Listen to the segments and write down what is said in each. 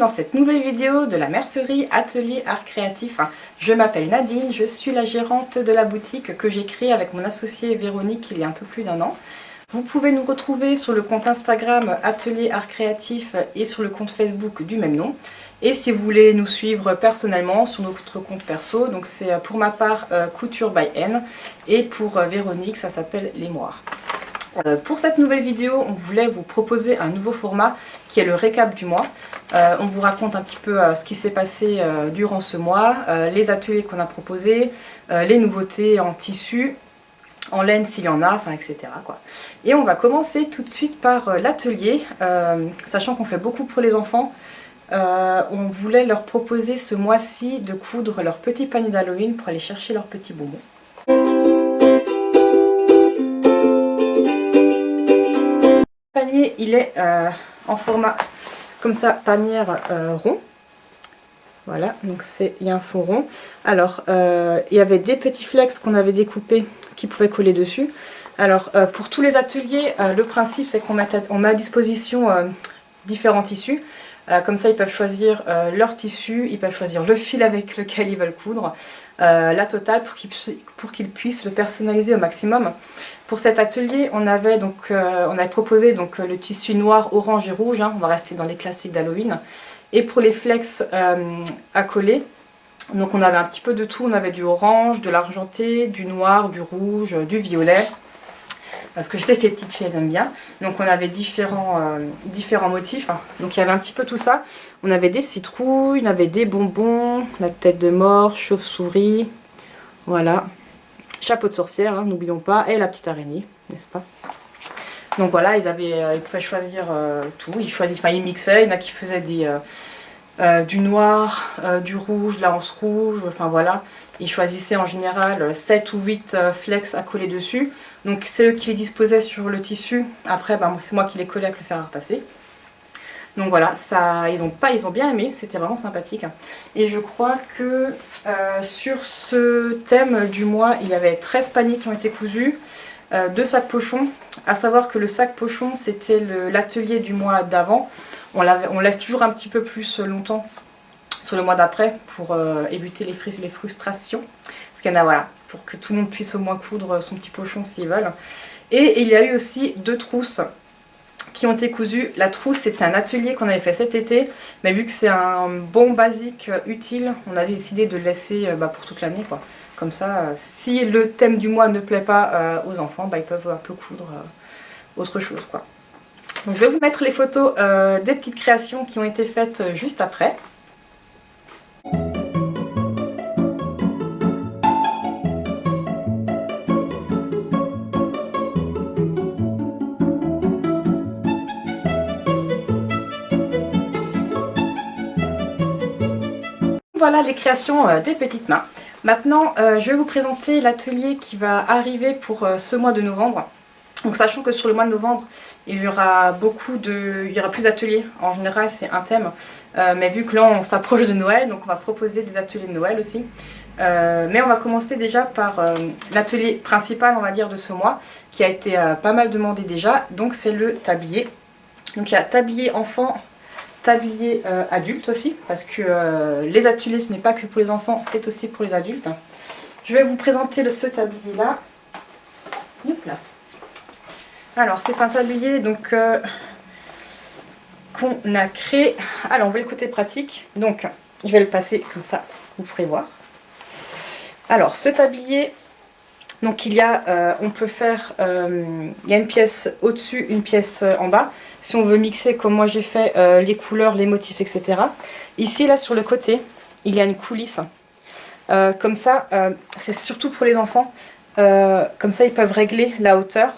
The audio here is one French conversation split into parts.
dans cette nouvelle vidéo de la mercerie Atelier Art Créatif. Je m'appelle Nadine, je suis la gérante de la boutique que j'ai créée avec mon associée Véronique il y a un peu plus d'1 an. Vous pouvez nous retrouver sur le compte Instagram Atelier Art Créatif et sur le compte Facebook du même nom. Et si vous voulez nous suivre personnellement sur notre compte perso, donc c'est pour ma part Couture by N et pour Véronique ça s'appelle Les Moires. Pour cette nouvelle vidéo, on voulait vous proposer un nouveau format qui est le récap du mois. On vous raconte un petit peu ce qui s'est passé durant ce mois, les ateliers qu'on a proposés, les nouveautés en tissu, en laine s'il y en a, enfin etc. quoi. Et on va commencer tout de suite par l'atelier, sachant qu'on fait beaucoup pour les enfants. On voulait leur proposer ce mois-ci de coudre leur petit panier d'Halloween pour aller chercher leurs petits bonbons. Le panier il est en format comme ça, panière rond. Voilà, donc il y a un fond rond. Alors il y avait des petits flex qu'on avait découpés qui pouvaient coller dessus. Alors pour tous les ateliers, le principe c'est qu'on met à disposition différents tissus. Comme ça ils peuvent choisir leur tissu, ils peuvent choisir le fil avec lequel ils veulent coudre, la totale pour qu'ils puissent le personnaliser au maximum. Pour cet atelier on avait proposé le tissu noir, orange et rouge, on va rester dans les classiques d'Halloween. Et pour les flex à coller, donc on avait un petit peu de tout, on avait du orange, de l'argenté, du noir, du rouge, du violet. Parce que je sais que les petites filles elles aiment bien. Donc on avait différents motifs. Donc il y avait un petit peu tout ça. On avait des citrouilles, on avait des bonbons, la tête de mort, chauve-souris. Voilà. Chapeau de sorcière, n'oublions pas. Et la petite araignée, n'est-ce pas? Donc voilà, ils pouvaient choisir tout. Ils mixaient. Il y en a qui faisaient du noir, du rouge, de la hanse rouge, enfin voilà. Ils choisissaient en général 7 ou 8 flex à coller dessus. Donc c'est eux qui les disposaient sur le tissu. Après, c'est moi qui les collais avec le fer à repasser. Donc voilà, ils ont bien aimé, c'était vraiment sympathique. Et je crois que sur ce thème du mois, il y avait 13 paniers qui ont été cousus. 2 sacs pochons, à savoir que le sac pochon c'était l'atelier du mois d'avant. On laisse toujours un petit peu plus longtemps sur le mois d'après pour éviter les frustrations. Parce qu'il y en a, voilà, pour que tout le monde puisse au moins coudre son petit pochon s'ils veulent. Et il y a eu aussi 2 trousses qui ont été cousues. La trousse c'était un atelier qu'on avait fait cet été, mais vu que c'est un bon basique utile, on a décidé de le laisser pour toute l'année quoi. Comme ça, si le thème du mois ne plaît pas aux enfants, ils peuvent un peu coudre autre chose quoi. Donc je vais vous mettre les photos des petites créations qui ont été faites juste après. Voilà les créations des petites mains. Maintenant, je vais vous présenter l'atelier qui va arriver pour ce mois de novembre. Donc sachant que sur le mois de novembre, il y aura plus d'ateliers. En général, c'est un thème. Mais vu que là, on s'approche de Noël, donc on va proposer des ateliers de Noël aussi. Mais on va commencer déjà par l'atelier principal, on va dire, de ce mois, qui a été pas mal demandé déjà. Donc c'est le tablier. Donc il y a tablier enfant, tablier adulte aussi, parce que les ateliers ce n'est pas que pour les enfants, c'est aussi pour les adultes. Je vais vous présenter ce tablier là. Alors c'est un tablier donc qu'on a créé. Alors on va le côté pratique, donc je vais le passer comme ça, vous pourrez voir. Alors ce tablier, donc on peut faire, il y a une pièce au-dessus, une pièce en bas. Si on veut mixer comme moi j'ai fait les couleurs, les motifs, etc. Ici là sur le côté, il y a une coulisse. Comme ça, c'est surtout pour les enfants. Comme ça ils peuvent régler la hauteur.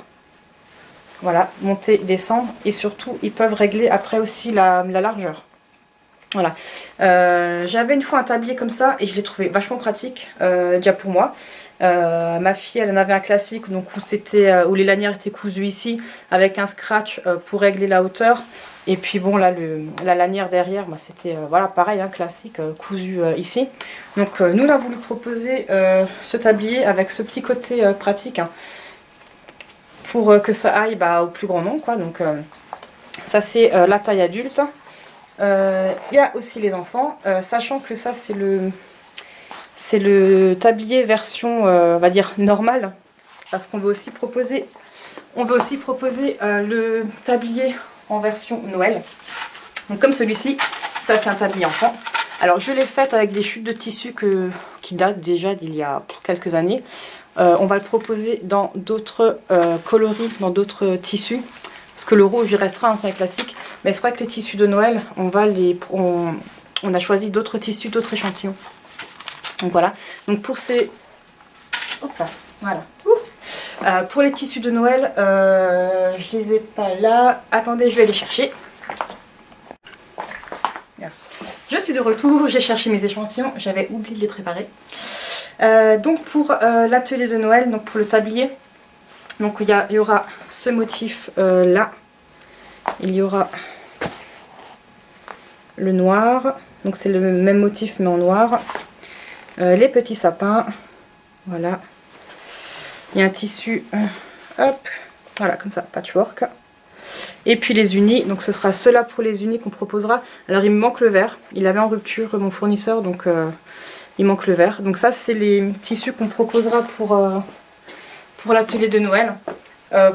Voilà, monter, descendre. Et surtout ils peuvent régler après aussi la largeur. Voilà, j'avais une fois un tablier comme ça et je l'ai trouvé vachement pratique, déjà pour moi. Ma fille elle en avait un classique donc où les lanières étaient cousues ici avec un scratch pour régler la hauteur. Et puis bon là la lanière derrière c'était voilà pareil classique cousu ici. Donc nous on a voulu proposer ce tablier avec ce petit côté pratique pour que ça aille au plus grand nombre quoi. Donc ça c'est la taille adulte. Il y a aussi les enfants, sachant que ça c'est le tablier version on va dire normale, parce qu'on veut aussi proposer le tablier en version Noël. Donc comme celui-ci, ça c'est un tablier enfant. Alors je l'ai fait avec des chutes de tissu qui datent déjà d'il y a quelques années. On va le proposer dans d'autres coloris, dans d'autres tissus. Parce que le rouge il restera, hein, c'est un classique. Mais c'est vrai que les tissus de Noël, on a choisi d'autres tissus, d'autres échantillons. Donc voilà. Donc pour ces... Hop là, voilà. Pour les tissus de Noël, je les ai pas là. Attendez, je vais les chercher. Voilà. Je suis de retour, j'ai cherché mes échantillons, j'avais oublié de les préparer. Donc pour l'atelier de Noël, donc pour le tablier, donc il y aura ce motif là. Il y aura le noir, donc c'est le même motif mais en noir. Les petits sapins, voilà. Il y a un tissu, hop, voilà, comme ça, patchwork. Et puis les unis, donc ce sera ceux-là pour les unis qu'on proposera. Alors il me manque le vert, il avait en rupture mon fournisseur, donc il manque le vert. Donc ça c'est les tissus qu'on proposera pour l'atelier de Noël.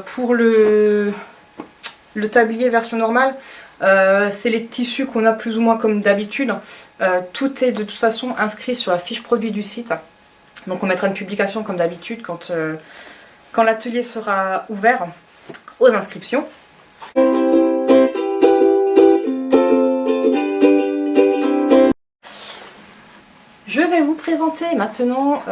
Pour le tablier version normale, c'est les tissus qu'on a plus ou moins comme d'habitude. Tout est de toute façon inscrit sur la fiche produit du site. Donc on mettra une publication comme d'habitude quand l'atelier sera ouvert aux inscriptions. Je vais vous présenter maintenant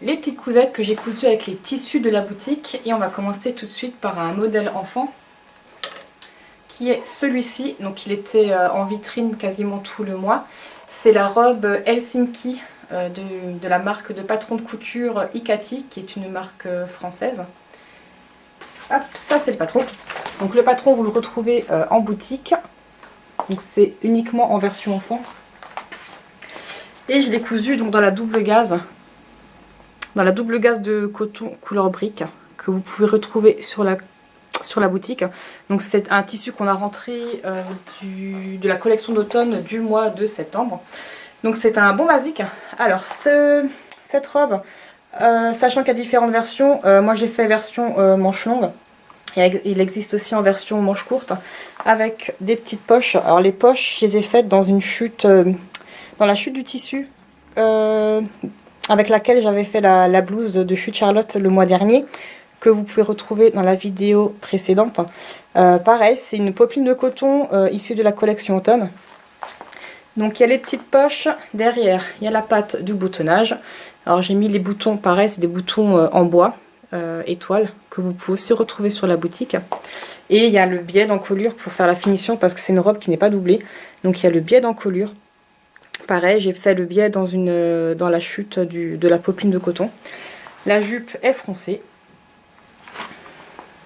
les petites cousettes que j'ai cousues avec les tissus de la boutique. Et on va commencer tout de suite par un modèle enfant qui est celui-ci. Donc il était en vitrine quasiment tout le mois. C'est la robe Helsinki de la marque de patron de couture Ikati, qui est une marque française. Hop, ça c'est le patron. Donc le patron vous le retrouvez en boutique. Donc c'est uniquement en version enfant. Et je l'ai cousu donc dans la double gaze. Dans la double gaze de coton couleur brique que vous pouvez retrouver sur la boutique. Donc c'est un tissu qu'on a rentré de la collection d'automne du mois de septembre. Donc c'est un bon basique. Alors cette robe, sachant qu'il y a différentes versions, moi j'ai fait version manche longue. Et il existe aussi en version manche courte avec des petites poches. Alors les poches, je les ai faites dans une chute, dans la chute du tissu avec laquelle j'avais fait la blouse de Chute Charlotte le mois dernier, que vous pouvez retrouver dans la vidéo précédente. Pareil, c'est une popeline de coton issue de la collection automne. Donc il y a les petites poches, derrière il y a la patte du boutonnage. Alors j'ai mis les boutons, pareil c'est des boutons en bois, étoile, que vous pouvez aussi retrouver sur la boutique. Et il y a le biais d'encolure pour faire la finition, parce que c'est une robe qui n'est pas doublée. Donc il y a le biais d'encolure. Pareil, j'ai fait le biais dans la chute de la popeline de coton. La jupe est froncée.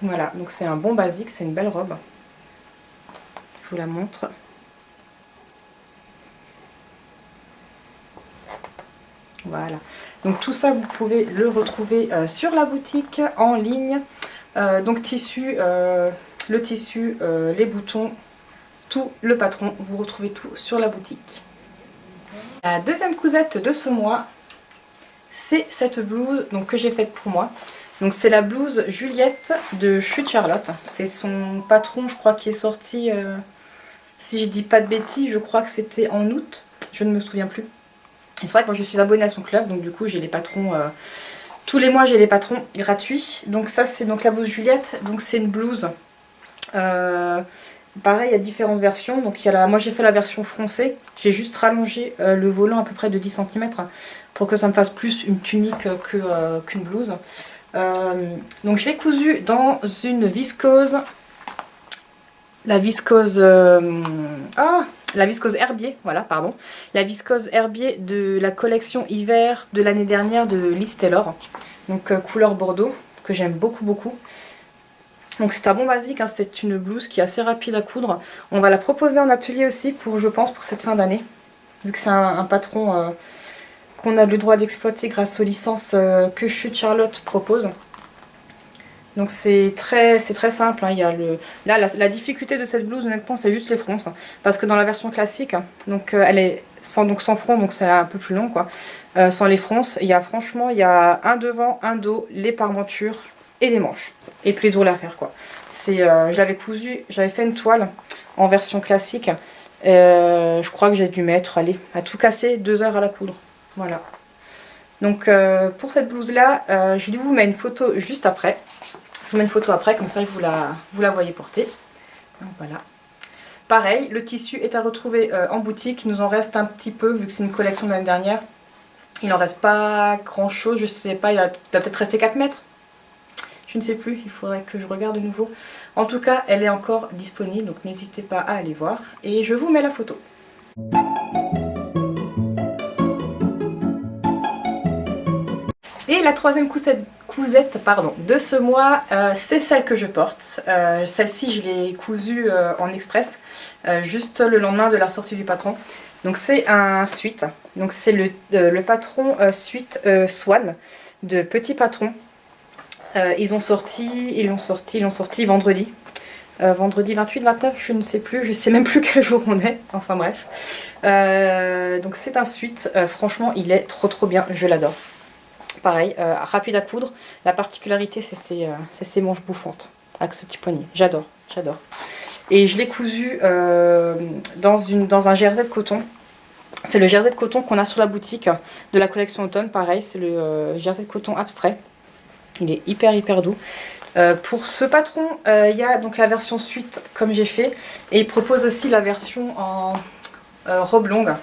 Voilà, donc c'est un bon basique, c'est une belle robe. Je vous la montre. Voilà, donc tout ça vous pouvez le retrouver sur la boutique en ligne. Donc tissu, le tissu, les boutons, tout le patron, vous retrouvez tout sur la boutique. La deuxième cousette de ce mois, c'est cette blouse donc, que j'ai faite pour moi. Donc c'est la blouse Juliette de Chute Charlotte. C'est son patron, je crois, qui est sorti, si je dis pas de bêtises, je crois que c'était en août, je ne me souviens plus. C'est vrai que moi je suis abonnée à son club, donc du coup j'ai les patrons, tous les mois j'ai les patrons gratuits. Donc ça c'est donc la blouse Juliette, donc c'est une blouse, pareil il y a différentes versions. Donc moi j'ai fait la version froncée, j'ai juste rallongé le volant à peu près de 10 cm pour que ça me fasse plus une tunique qu'une blouse. Donc je l'ai cousue dans une viscose, la viscose herbier, voilà, pardon. La viscose herbier de la collection hiver de l'année dernière de Liz Taylor. Donc couleur bordeaux, que j'aime beaucoup beaucoup. Donc c'est un bon basique, hein, c'est une blouse qui est assez rapide à coudre. On va la proposer en atelier aussi, je pense, pour cette fin d'année. Vu que c'est un patron qu'on a le droit d'exploiter grâce aux licences que Chute Charlotte propose. Donc c'est très simple, hein. Il y a là la difficulté de cette blouse honnêtement c'est juste les fronces, hein. Parce que dans la version classique, donc elle est sans front, donc c'est un peu plus long quoi. Sans les fronces, franchement il y a un devant, un dos, les parmentures et les manches. Et puis les ourlets à faire quoi. J'avais fait une toile en version classique. Je crois que j'ai dû mettre, allez, à tout casser 2 heures à la coudre. Voilà. Donc pour cette blouse là, je vais vous mettre une photo juste après. Je vous mets une photo après, comme ça vous la voyez porter. Donc voilà. Pareil, le tissu est à retrouver en boutique. Il nous en reste un petit peu, vu que c'est une collection de l'année dernière. Il n'en reste pas grand chose, je sais pas, il doit peut-être rester 4 mètres. Je ne sais plus, il faudrait que je regarde de nouveau. En tout cas, elle est encore disponible, donc n'hésitez pas à aller voir. Et je vous mets la photo. Et la troisième cousette de ce mois, c'est celle que je porte. Celle-ci, je l'ai cousue en express, juste le lendemain de la sortie du patron. Donc c'est un suite, donc c'est le patron suite Swan de Petit Patron. Ils l'ont sorti vendredi. Vendredi 28, 29, je ne sais plus, je sais même plus quel jour on est, enfin bref. Donc c'est un suite, franchement il est trop bien, je l'adore. Pareil, rapide à coudre, la particularité c'est ses manches bouffantes, avec ce petit poignet, j'adore. Et je l'ai cousu dans un jersey de coton. C'est le jersey de coton qu'on a sur la boutique de la collection automne, pareil, c'est le jersey de coton abstrait. Il est hyper doux. Pour ce patron, il y a donc la version suite comme j'ai fait, et il propose aussi la version en robe longue,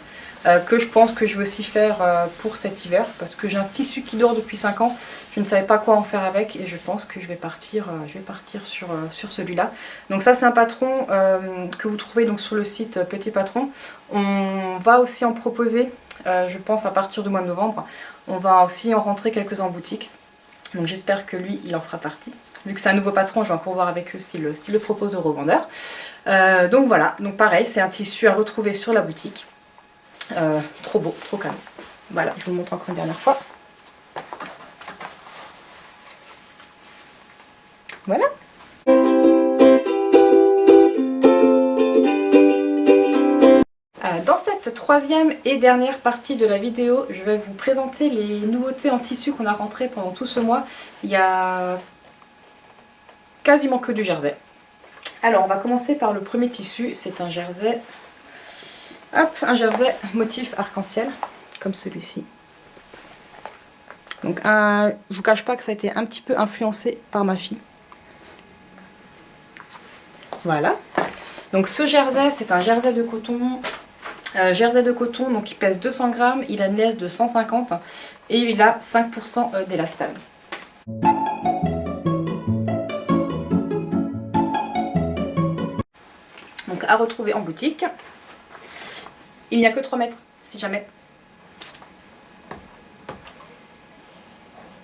que je pense que je vais aussi faire pour cet hiver, parce que j'ai un tissu qui dort depuis 5 ans, je ne savais pas quoi en faire avec, et je pense que je vais partir sur celui-là. Donc ça c'est un patron que vous trouvez donc sur le site Petit Patron. On va aussi en proposer, je pense à partir du mois de novembre, on va aussi en rentrer quelques-uns en boutique. Donc j'espère que lui, il en fera partie. Vu que c'est un nouveau patron, je vais encore voir avec eux s'il le propose aux revendeurs. Donc voilà, donc pareil, c'est un tissu à retrouver sur la boutique. Trop beau, trop calme. Voilà, je vous le montre encore une dernière fois. Voilà. Dans cette troisième et dernière partie de la vidéo, je vais vous présenter les nouveautés en tissu qu'on a rentrées pendant tout ce mois. Il y a quasiment que du jersey. Alors on va commencer par le premier tissu, c'est un jersey. Hop, un jersey motif arc-en-ciel, comme celui-ci. Donc je vous cache pas que ça a été un petit peu influencé par ma fille. Voilà. Donc ce jersey, c'est un jersey de coton. Donc il pèse 200 grammes, il a une laisse de 150 et il a 5% d'élastane. Donc à retrouver en boutique. Il n'y a que 3 mètres, si jamais.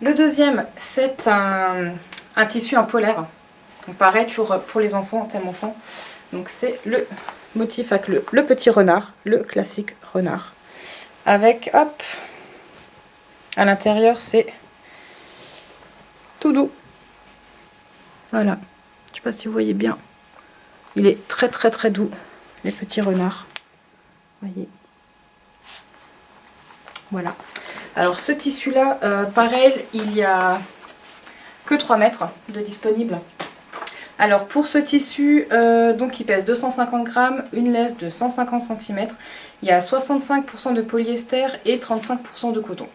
Le deuxième, c'est un tissu en polaire. Donc pareil, toujours pour les enfants, thème enfant. Donc c'est le motif avec le petit renard, le classique renard. Avec, hop, à l'intérieur, c'est tout doux. Voilà, je ne sais pas si vous voyez bien. Il est très doux, les petits renards. Voyez. Voilà. Alors ce tissu là, pareil, il y a que 3 mètres de disponible. Alors pour ce tissu, donc il pèse 250 grammes, une laisse de 150 cm, il y a 65% de polyester et 35% de coton.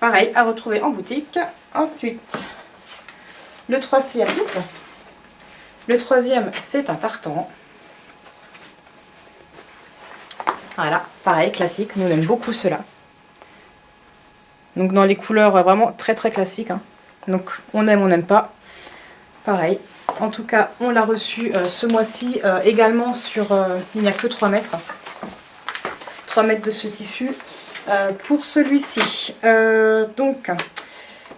Pareil, à retrouver en boutique. Ensuite, le troisième, c'est un tartan. Voilà, pareil, classique, nous on aime beaucoup ceux-là. Donc dans les couleurs vraiment très classiques. Hein. Donc on aime, on n'aime pas. Pareil. En tout cas, on l'a reçu ce mois-ci également sur... il n'y a que 3 mètres. 3 mètres de ce tissu. Pour celui-ci, donc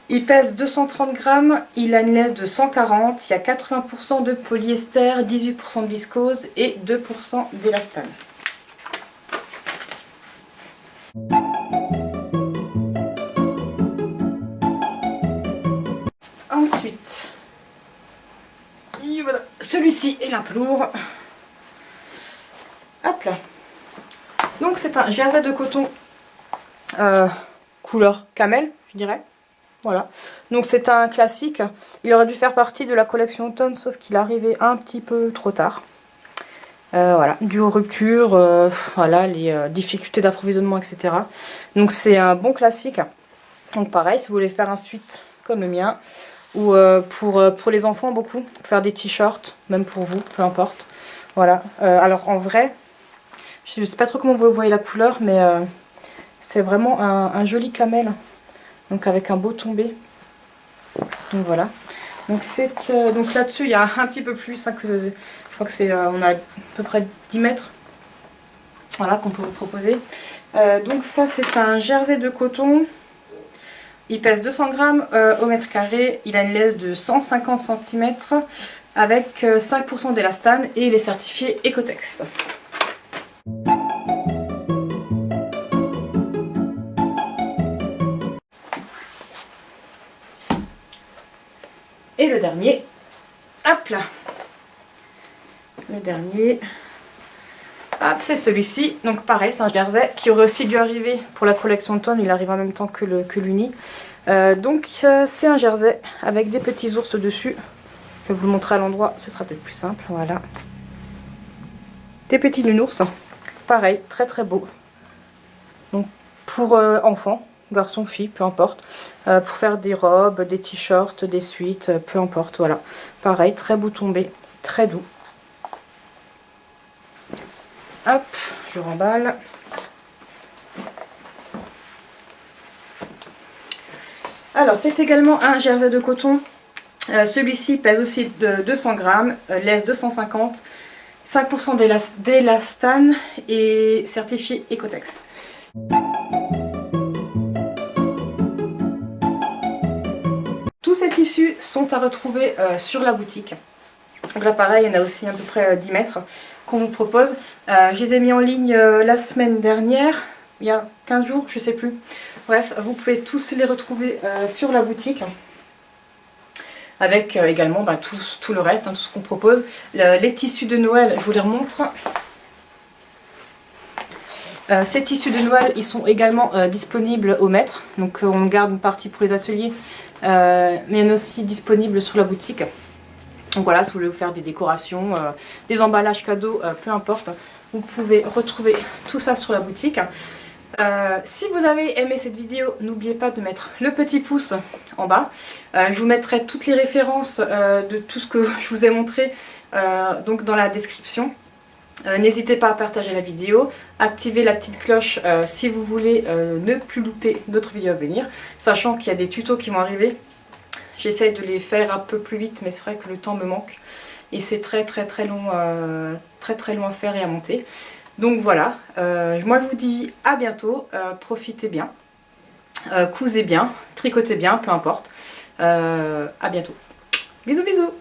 il pèse 230 grammes, il a une laisse de 140, il y a 80% de polyester, 18% de viscose et 2% d'élastane. celui-ci est un peu lourd. Hop là. Donc c'est un jersey de coton couleur camel, je dirais. Voilà. Donc c'est un classique. Il aurait dû faire partie de la collection automne, sauf qu'il arrivait un petit peu trop tard. Voilà, dû aux ruptures, voilà, les difficultés d'approvisionnement, etc. Donc c'est un bon classique. Donc pareil, si vous voulez faire un sweat comme le mien, ou pour les enfants beaucoup, pour faire des t-shirts, même pour vous, peu importe. Voilà, alors en vrai, je ne sais pas trop comment vous voyez la couleur, mais c'est vraiment un joli camel, donc avec un beau tombé. Donc voilà. Donc, donc là-dessus, il y a un petit peu plus, hein, je crois que c'est, on a à peu près 10 mètres, voilà, qu'on peut vous proposer. Donc ça, c'est un jersey de coton. Il pèse 200 grammes au mètre carré. Il a une laisse de 150 cm avec 5% d'élastane et il est certifié Ecotex. Et le dernier, hop là, le dernier, hop, c'est celui-ci. Donc pareil, c'est un jersey qui aurait aussi dû arriver pour la collection automne. Il arrive en même temps que l'uni. Donc c'est un jersey avec des petits ours dessus. Je vais vous le montrer à l'endroit, ce sera peut-être plus simple. Voilà, des petits nounours. Pareil, très très beau. Donc pour enfants, garçons, filles, peu importe. Pour faire des robes, des t-shirts, des sweats, peu importe. Voilà, pareil, très beau tombé, très doux. Hop, je remballe. Alors, c'est également un jersey de coton. Celui-ci pèse aussi de 200 grammes, laisse 250, 5% d'élastane et certifié Ecotex. Tous ces tissus sont à retrouver sur la boutique. Donc là pareil, il y en a aussi à peu près 10 mètres qu'on vous propose. Je les ai mis en ligne la semaine dernière, il y a 15 jours, je sais plus. Bref, vous pouvez tous les retrouver sur la boutique. Avec également tout le reste, hein, tout ce qu'on propose. Les tissus de Noël, je vous les remontre. Ces tissus de Noël, ils sont également disponibles au mètre. Donc on garde une partie pour les ateliers, mais il y en a aussi disponibles sur la boutique. Donc voilà, si vous voulez vous faire des décorations, des emballages cadeaux, peu importe, vous pouvez retrouver tout ça sur la boutique. Si vous avez aimé cette vidéo, n'oubliez pas de mettre le petit pouce en bas. Je vous mettrai toutes les références de tout ce que je vous ai montré donc dans la description. N'hésitez pas à partager la vidéo, activer la petite cloche si vous voulez ne plus louper d'autres vidéos à venir, sachant qu'il y a des tutos qui vont arriver. J'essaie de les faire un peu plus vite, mais c'est vrai que le temps me manque et c'est très long à faire et à monter. Donc voilà, moi je vous dis à bientôt, profitez bien, cousez bien, tricotez bien, peu importe. À bientôt. Bisous bisous.